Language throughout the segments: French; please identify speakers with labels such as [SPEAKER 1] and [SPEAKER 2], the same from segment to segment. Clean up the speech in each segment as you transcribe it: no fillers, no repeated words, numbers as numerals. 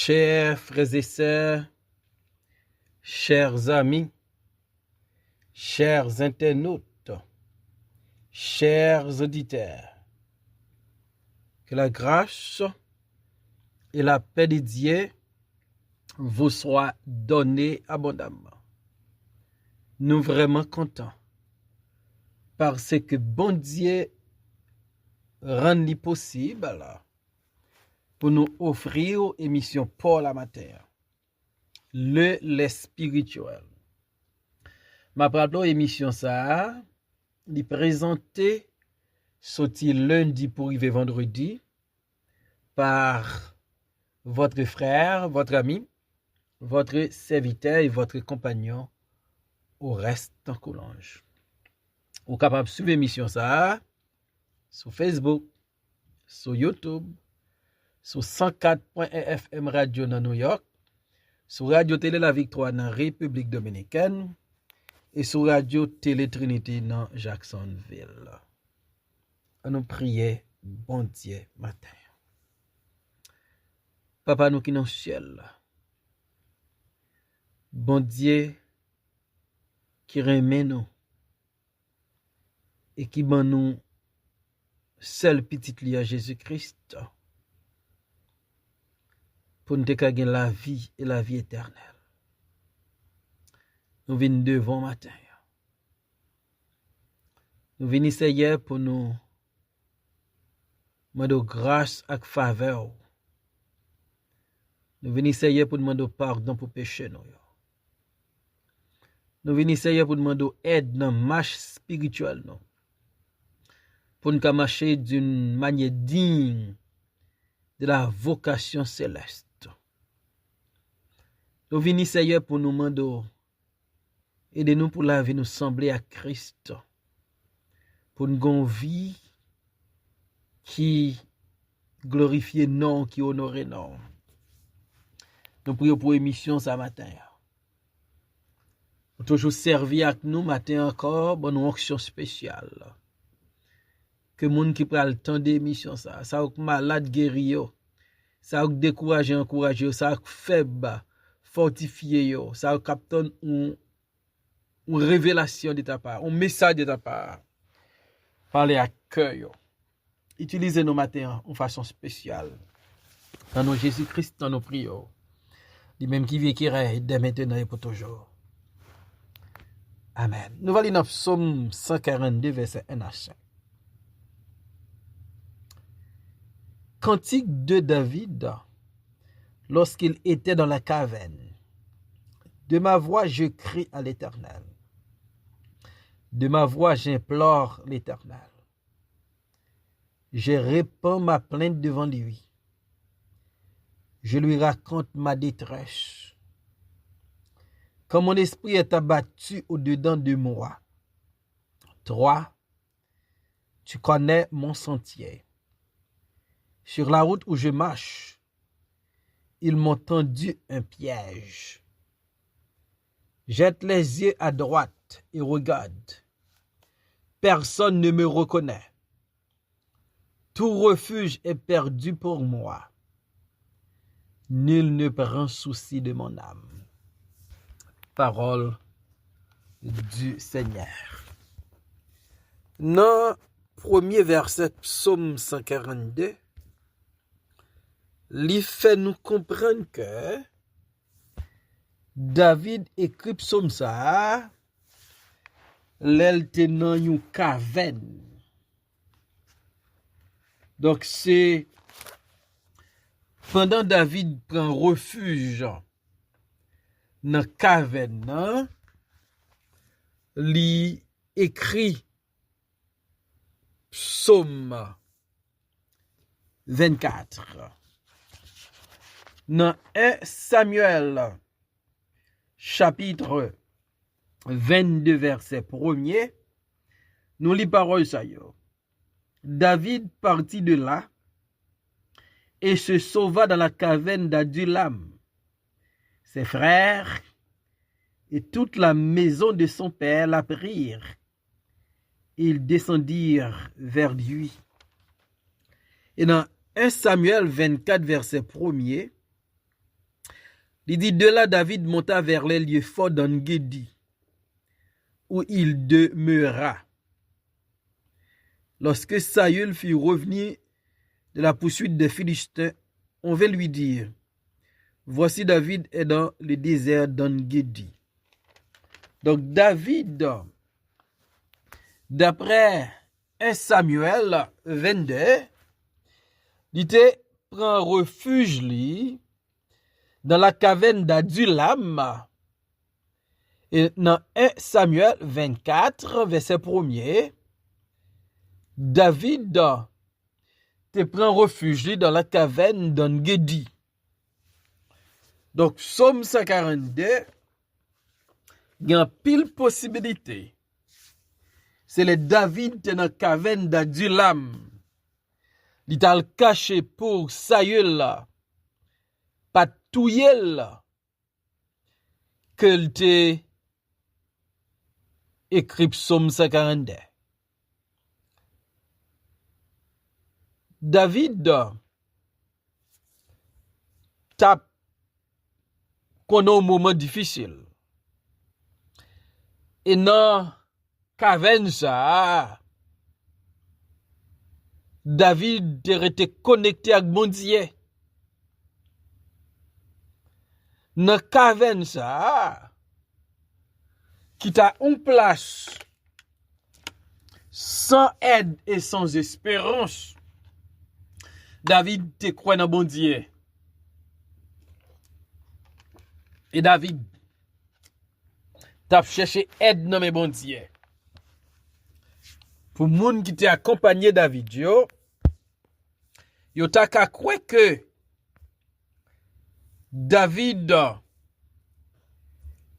[SPEAKER 1] Chers frères et sœurs, chers amis, chers internautes, chers auditeurs, que la grâce et la paix de Dieu vous soient données abondamment. Nous vraiment contents parce que bon Dieu rend possible pour nous offrir une émission pour la matière, le lait spirituel. Ma rappelons émission ça, li présenté sorti lundi pour arriver vendredi par votre frère, votre ami, votre serviteur et votre compagnon au reste en Coulanges. Vous êtes capable de suivre l'émission ça sur Facebook, sur YouTube, sur 104.1 FM Radio dans New York, sur Radio Télé La Victoire dans République Dominicaine et sur Radio Télé Trinité dans Jacksonville. On nous prier bon Dieu matin. Papa nous qui dans le ciel, bon Dieu qui remet nous et qui ban nous seul petit lié Jésus-Christ pour nous gagner la vie et la vie éternelle. Nous venons devant matin. Nous venons essayer pour nous demander grâce et faveur. Nous venons essayer pour demander pardon pour péché nous. Nous venons essayer pour demander aide dans la marche spirituelle nous. Pour nous marcher d'une manière digne de la vocation céleste. Nous venons essayer pour nous demander aidez-nous pour la vie nous sembler à Christ. Pour nous avoir une vie qui glorifie non, qui honore non. Nous prions pour l'émission ce matin. Pour toujours servir avec nous matin encore, bonne onction spéciale. Que moun qui prend le temps d'émission ça ou malade guéri yo, ça ou décourager encourager, ça ou faible fortifier yo, ça ou capter une révélation de ta part, un message de ta part. Parler à cœur yo. Utilisez nos matins en façon spéciale. Dans nos Jésus-Christ, dans nos prières. Lui-même qui vit qui règne dès maintenant et pour toujours. Amen. Nous allons dans Psaume 142, verset 1 à 5. Cantique de David, lorsqu'il était dans la caverne. De ma voix, je crie à l'Éternel. De ma voix, j'implore l'Éternel. Je répands ma plainte devant lui. Je lui raconte ma détresse. Quand mon esprit est abattu au-dedans de moi. Toi, tu connais mon sentier. Sur la route où je marche, ils m'ont tendu un piège. Jette les yeux à droite et regarde. Personne ne me reconnaît. Tout refuge est perdu pour moi. Nul ne prend souci de mon âme. Parole du Seigneur. Dans le premier verset Psaume 142, il fait nous comprendre que David écrit Psaume ça, l'el tenant une caverne. Donc c'est pendant David prend refuge dans la caverne, il écrit Psaume 24. Dans 1 Samuel, chapitre 22, verset 1er, nous lisons parole ça yo. David partit de là et se sauva dans la caverne d'Adullam. Ses frères et toute la maison de son père la prirent. Ils descendirent vers lui. Et dans 1 Samuel 24, verset 1er, Il dit, de là, David monta vers les lieux forts d'En-Gedi, où il demeura. Lorsque Saül fut revenu de la poursuite des Philistins, on vint lui dire, voici David est dans le désert d'En-Gedi. Donc David, d'après 1 Samuel 22, il était prend refuge lui dans la caverne d'Adulam. Et dans 1 Samuel 24, verset 1er, David te prend refuge lui dans la caverne d'En-Gedi. Donc, Psaume 142, il y a pile possibilité. C'est le David dans la caverne d'Adulam. Il t'a le caché pour Saül, pas touyer que il te écrit Psaume 142. David t'a connu un moment difficile. Et dans caverne ça, David était connecté avec bon Dieu. Dans caverne ça, qui t'a une place sans aide et sans espérance, David te croit dans bon Dieu. Et David t'a cherché aide dans mes bon Dieu. Pour moun qui t'a accompagné David, yo t'a qu'à croire que David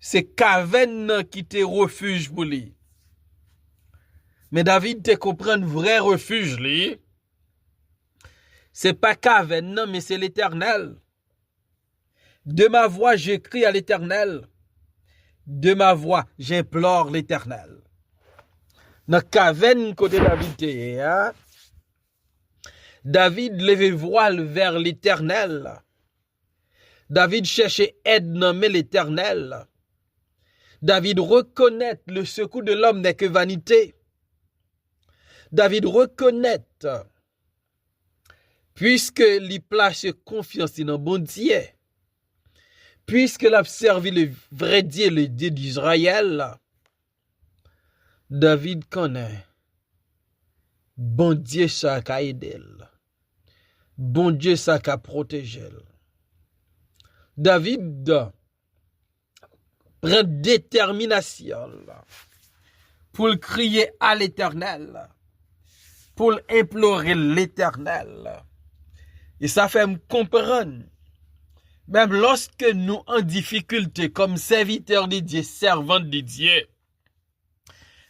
[SPEAKER 1] c'est caverne qui te refuge pour lui. Mais David te comprend vrai refuge lui. C'est pas caverne mais c'est l'Éternel. De ma voix j'écris à l'Éternel. De ma voix j'implore l'Éternel. Dans caverne côté David te, David levait voile vers l'Éternel. David cherchait aide nommé l'Éternel. David reconnaît le secours de l'homme n'est que vanité. David reconnaît, puisque il place confiance dans bon Dieu, puisque il a servi le vrai Dieu, le Dieu d'Israël, David connaît bon Dieu ça qu'a aidé, bon Dieu ça qu'a protégé. David prend détermination pour crier à l'Éternel, pour implorer l'Éternel. Et ça fait me comprendre, même lorsque nous en difficulté comme serviteurs de Dieu, servants de Dieu,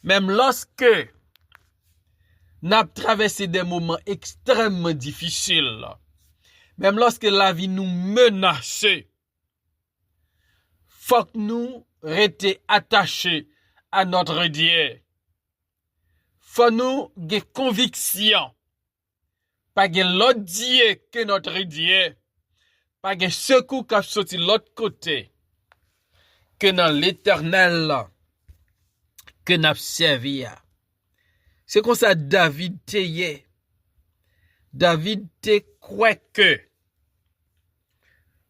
[SPEAKER 1] même lorsque nous avons traversé des moments extrêmement difficiles, même lorsque la vie nous menace, faut que nous restions attachés à notre Dieu. Faut nous avoir conviction. Pas de l'autre Dieu que notre Dieu. Pas de secours qui a sorti de l'autre côté. Que dans l'Éternel que nous avons servi. C'est comme ça David te. David te croit que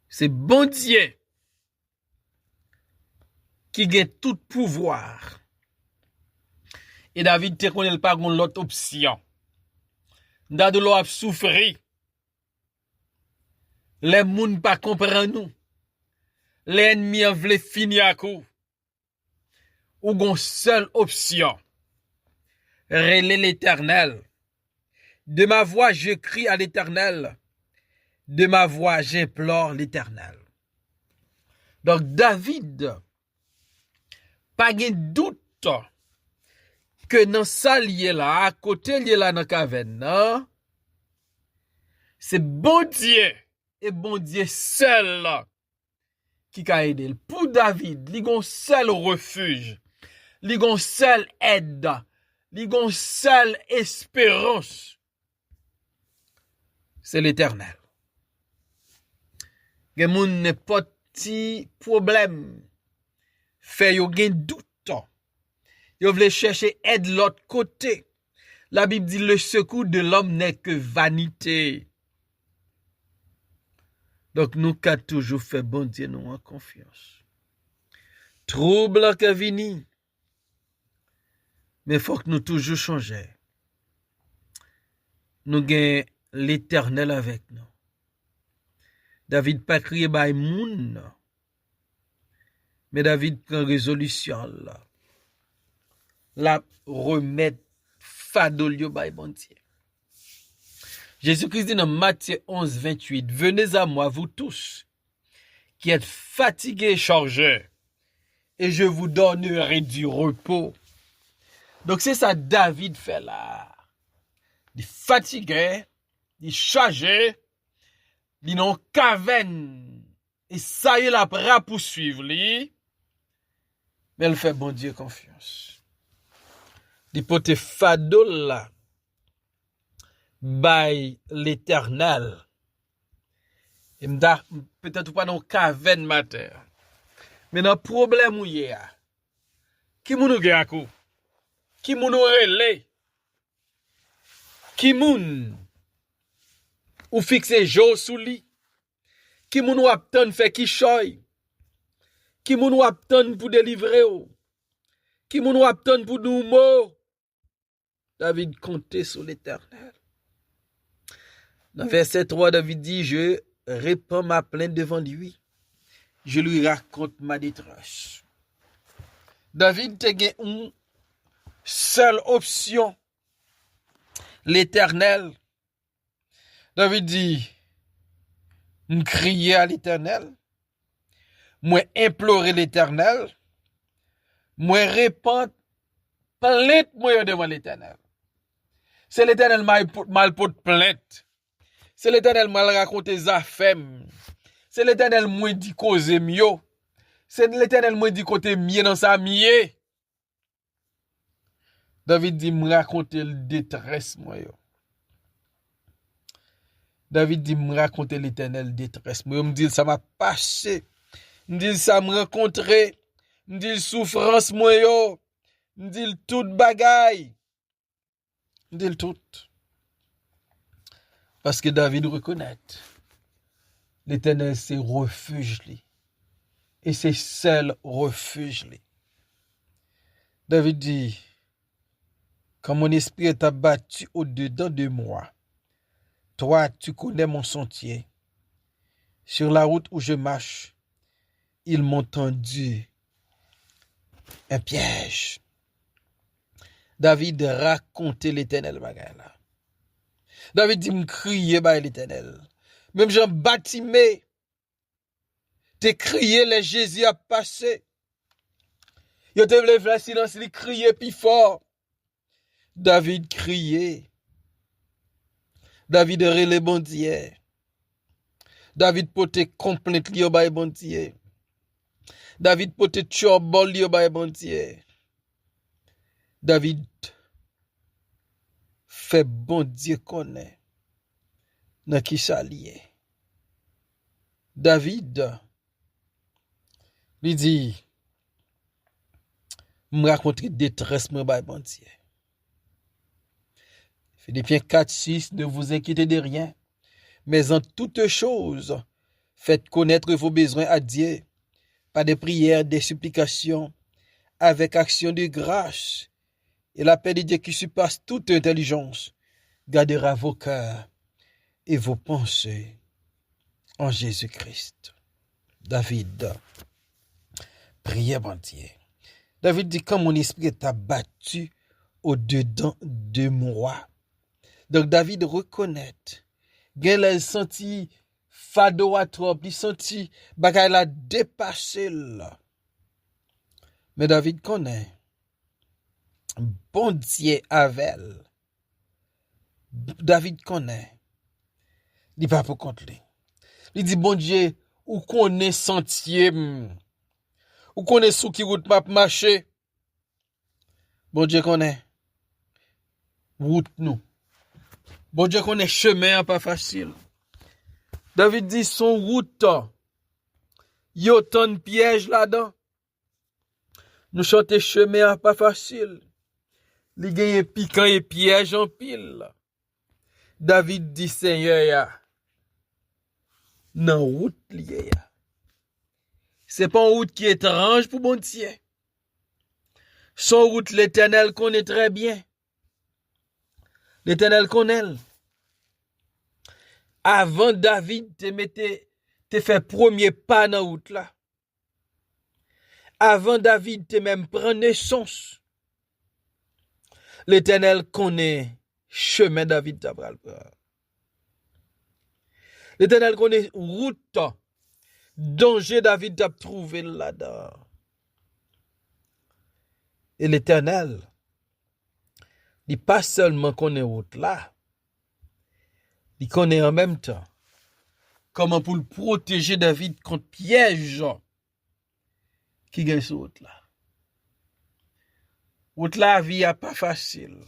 [SPEAKER 1] c'est bon Dieu qui a tout pouvoir. Et David te connaît pas l'autre option. Dans de l'eau a souffri. Les moun pas comprennent nous. Les ennemis veulent finir à coup. Ou gon seule option. Relais l'Éternel. De ma voix je crie à l'Éternel. De ma voix j'implore l'Éternel. Donc David pas de doute que dans ça lié là, à côté lié là dans caverne, c'est bon Dieu et bon Dieu seul qui a aidé. Pour David, il y a un seul refuge, il y a un seul aide, il y a une seule espérance. C'est l'Éternel. Il y a n'importe ti problème fait yo gen doute. Yo vle chercher aide l'autre côté. La Bible dit le secours de l'homme n'est que vanité. Donc nous qu'a toujours fait bon Dieu nous en confiance. Trouble que vini. Mais faut que nous toujours changer. Nous gain l'Éternel avec nous. David pas crié by moun. Mais David prend résolution là. La remettre fadolio by bon Dieu. Jésus-Christ dit dans Matthieu 11, 28, venez à moi, vous tous, qui êtes fatigués et chargés, et je vous donnerai du repos. Donc c'est ça David fait là. Il est fatigué, il est chargé, il est en caverne, et ça y est là pour poursuivre lui. Mais il fait bon Dieu confiance. Il peut fadol là. By l'Éternel. Et peut-être pas dans caverne matin. Mais dans problème où y a. Qui moun gen akou? Qui moun relé? Qui moun ou fixe jour sous lit? Qui moun ou aptan fait qui choy? Qui moun ou aptan pour délivrer ou? Qui moun ou aptan pour nous mot? David comptait sur l'Éternel. Dans verset 3, David dit, je répands ma plainte devant lui. Je lui raconte ma détresse. David te gen une seule option. L'Éternel. David dit, me crier à l'Éternel. Moi implorer l'Éternel. Moi répandre plainte moi devant l'Éternel. C'est l'Éternel mal pour plainte. C'est l'Éternel mal raconté zafem. C'est l'Éternel moins dit cause mieux. C'est l'Éternel moins dit côté mieux dans sa mieux. David dit me raconter le détresse moi yo. David dit me raconter l'Éternel détresse moi. Me dit ça m'a passé. Me dit ça me rencontrer. Me dit souffrance moi yo. Me dit tout bagaille. Me dit tout. Parce que David reconnaît l'Éternel c'est refuge li. Et c'est seul refuge li. David dit, quand mon esprit est abattu au-dedans de moi, toi tu connais mon sentier. Sur la route où je marche, ils m'ont tendu un piège. David racontait l'Éternel bagay là. David dit me crier by l'Éternel. Même Jean Baptimé te crier les Jésus a passé. Yo te vle faire silence, il crier plus fort. David criait. David relé bon Dieu. David pote complainte li by bon Dieu. David pote trouble li by bon Dieu. David fait bon Dieu connaît dans qui ça lié. David lui dit me raconter détresse moi by bon Dieu. Philippiens 4:6 ne vous inquiétez de rien, mais en toutes choses faites connaître vos besoins à Dieu par des prières, des supplications avec action de grâce. Et la paix de Dieu qui surpasse toute intelligence gardera vos cœurs et vos pensées en Jésus-Christ. David priait bon Dieu. David dit, quand mon esprit est abattu au-dedans de moi. Donc David reconnaît. Il a senti fado à trop, il senti bagay la dépassé là. Mais David connaît. Bon Dieu avec. David connaît. Il pas pour compte lui. Il dit bon Dieu, ou connaît sentier, ou connaît sous qui route m'a marcher. Bon Dieu connaît route nous. Bon Dieu connaît chemin pas facile. David dit son route Yo ton piège là-dedans. Nous chanter chemin pas facile. Li gagne piquant et piège en pile. David dit Seigneur ya. Nan route lié ya. C'est pas une route qui est étrange pour bon Dieu. Son route l'Éternel connaît très bien. L'Éternel connaît. Avant David te fait premier pas dans route là. Avant David te même prend naissance. L'Éternel connaît chemin David tabral. L'Éternel connaît route danger David t'a trouvé là-dedans. Et l'Éternel, il pas seulement connaît route là, il connaît en même temps comment pour le protéger David contre piège qui gagne sur route là. Route la vie a pas facile.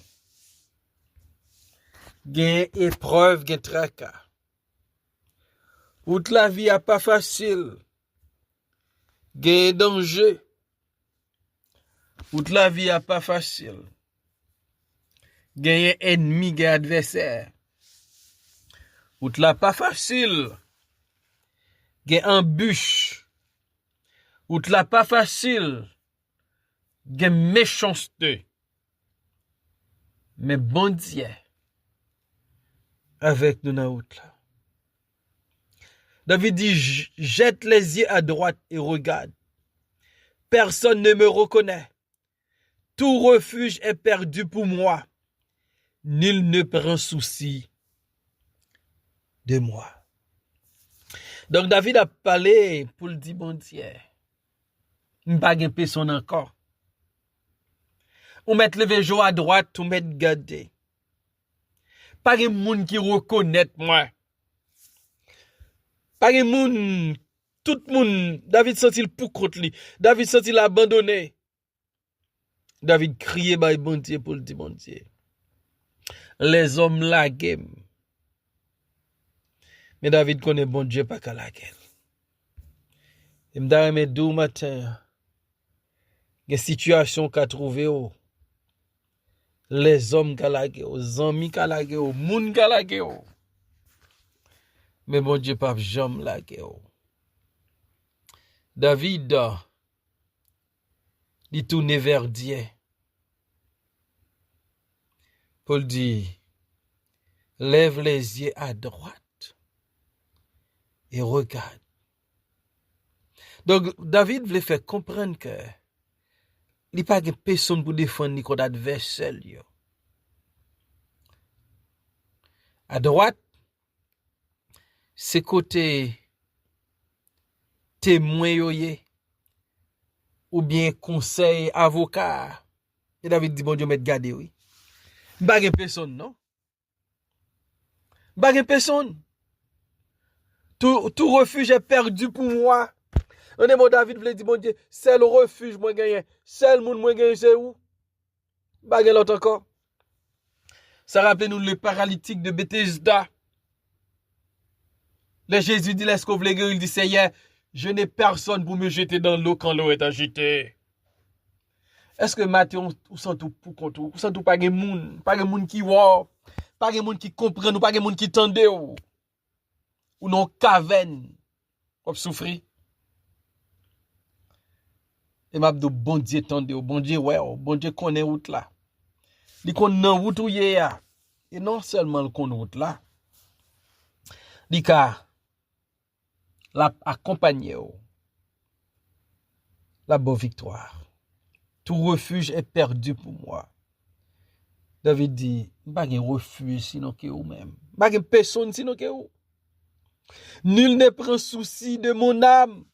[SPEAKER 1] Gagne épreuve, gagne tracas. Route la vie a pas facile. Gagne danger. Route la vie a pas facile. Gagne ennemi, gagne adversaire. Route la pas facile. Gagne embûche. Route la pas facile. Gagne méchanceté. Mais bon Dieu avec nous dans route là. David dit, jette les yeux à droite et regarde. Personne ne me reconnaît. Tout refuge est perdu pour moi. Nul ne prend souci de moi. Donc David a parlé pour le dire, bon Dieu, m'pas gen personne encore. Ou mettre levé jour à droite, ou mettre garder. Pas gen moun qui reconnaît moi. Pas gen moun, tout moun, David senti pour contre lui. David senti abandonné. David criait by bon Dieu pour le dire bon Dieu. Les hommes la game. Mais David connaît bon Dieu pas qu'à la guerre. Et m'da remet dou matin. Des situations qu'a trouvé oh. Les hommes qu'a la guerre, les amis qu'a la guerre, moun qu'a la guerre. Mais bon Dieu pas jamais la guerre. David il tourne vers Dieu. Paul dit, lève les yeux à droite et regarde. Donc, David voulait faire comprendre que il n'y a pas de personne pour défendre contre adversaire. À droite, c'est côté témoin yoye, ou bien conseil avocat. Et David dit, bon Dieu, mette garder, oui. Pas de personne, non? Pas de personne. Tout refuge est perdu pour moi. On est mon David voulait dire, mon Dieu, c'est le refuge, moi gagne. Seul monde, moi gagne, c'est où? Pas de l'autre encore. Ça rappelle nous le paralytique de Bethesda. Le Jésus dit, laisse qu'on voulait guérir, il dit, Seigneur, je n'ai personne pour me jeter dans l'eau quand l'eau est agitée. Est-ce que Matthieu, ou sent tout pour contre, ou sent tout pas de moun qui voit, pas de moun qui comprend, ou pas de moun qui tende ou non caverne, ou souffrir. Et m'a dit, bon Dieu tende, bon Dieu ouais, bon Dieu connaît route là. Il connaît route où y a. Et non seulement le connaît route là. Il ka la accompagner la bonne victoire. Tout refuge est perdu pour moi. David dit, pas de refuge sinon que vous même. Pas de personne sinon que vous. Nul ne prend souci de mon âme.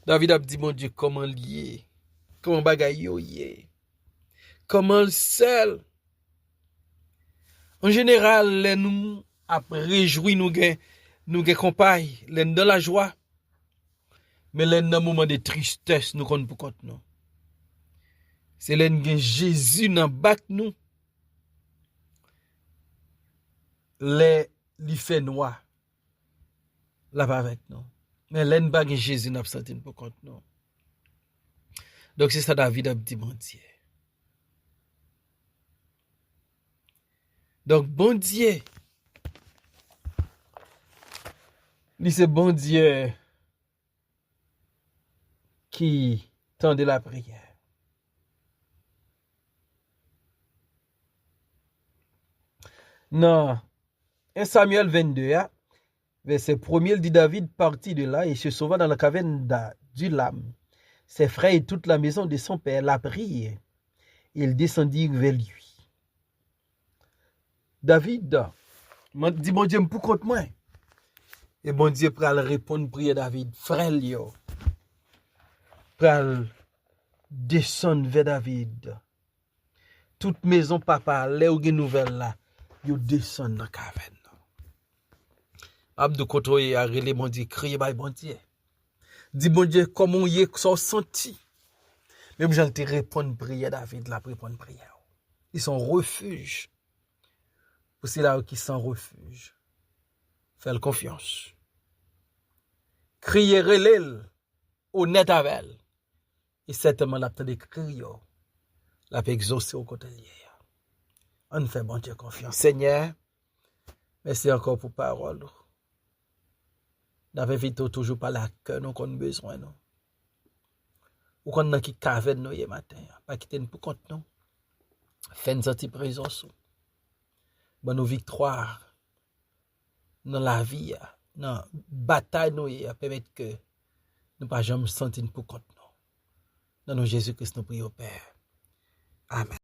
[SPEAKER 1] David a dit, mon Dieu, comment lier? Comment bagay yo yé? Comment le seul? En général, les nous a réjoui nous gen compagne, les dans la joie. Mais les dans moment de tristesse nous compte pour compte non. C'est les gen Jésus dans bac nous. Les li fait noir là avec nous. Mais l'en pas Jésus n'a pas senti pour compte non. Donc c'est ça David a dit bon Dieu. Donc bon Dieu. Lui c'est bon Dieu qui tendait la prière. Non. 1 Samuel 22, verset 1er, il dit David partit de là et se sauva dans la caverne d'Adullam. Ses frères et toute la maison de son père la prièrent. Ils descendirent vers lui. David dit bon Dieu pour contre moi. Et bon Dieu pral répondre prière David. Frère yo. Pral descendre vers David. Toute maison papa, là où gen nouvelle là, yo descend dans la caverne. Abdou Kotoye a relé mon Dieu, crié by bon Dieu. Dit bon Dieu, comment y est sont senti. Même j'en te répondre prière David, la répondre prière. Ils sont refuge. Pour ceux-là qui sont refuge. Fais confiance. Crier relève, honnête avec elle. Et certainement la de crier, la peut exaucer au côté lié. On fait bon Dieu confiance. Seigneur, merci encore pour parole. N'avez vite toujours pas la cœur, nous avons besoin, non. Ou qu'on a qui cave nous hier matin, pas quitter nous pour compte, non. Faites une présence. Bonne nos victoires dans la vie, dans la bataille, nous permettre que nous ne pas jamais sentir pour compte, non. Dans nos Jésus-Christ, nous prions au Père. Amen.